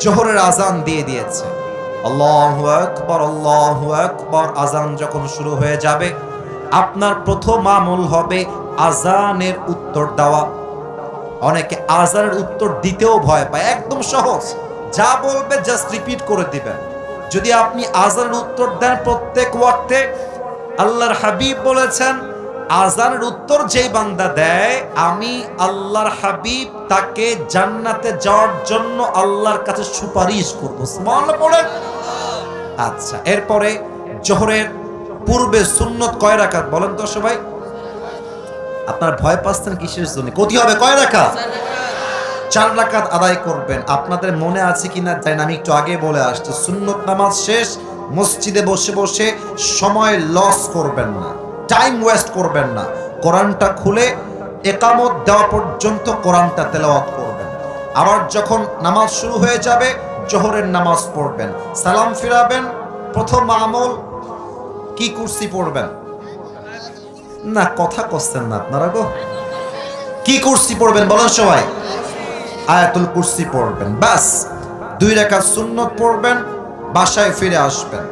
জোহরের আজান দিয়ে দিয়েছে। আল্লাহু আকবার, আল্লাহু আকবার। আজান যখন শুরু হয়ে যাবে, আপনার প্রথম আমল হবে আজানের উত্তর দেওয়া। অনেকে আজানের উত্তর দিতেও ভয় পায়। একদম সহজ, যা বলবে জাস্ট রিপিট করে দিবেন। যদি আপনি আজানের উত্তর দেন প্রত্যেক ওয়াক্তে, আল্লাহর হাবিব বলেছেন আজানের উত্তর যেই বান্দা দেয়, আমি আল্লাহর হাবিব তাকে জান্নাতে যাওয়ার জন্য আল্লাহর কাছে সুপারিশ করব। সুবহানাল্লাহ পড়েন। আচ্ছা, এরপরে জোহরের পূর্বে সুন্নত কয় রাকাত বলেন তো সবাই? আপনার ভয় পাচ্ছেন কিসের জন্য? কতি হবে? কয় রাকাত? 4 রাকাত আদায় করবেন। আপনাদের মনে আছে কিনা জানি না, আমি একটু আগে বলে আসছি, সুন্নত নামাজ শেষ মসজিদে বসে বসে সময় লস করবেন না, টাইম ওয়েস্ট করবেন না। কোরআনটা খুলে ইকামত দেওয়া পর্যন্ত কোরআনটা তেলাওয়াত করবেন। আবার যখন নামাজ শুরু হয়ে যাবে জোহরের নামাজ পড়বেন, সালাম ফিরাবেন। প্রথম আমল কি? কুরসি পড়বেন না? কথা কচ্ছেন না আপনারা গো। কি কুরসি পড়বেন বলেন সবাই? আয়াতুল কুরসি পড়বেন। বাস 2 রাকাত সুন্নত পড়বেন, বাসায় ফিরে আসবেন।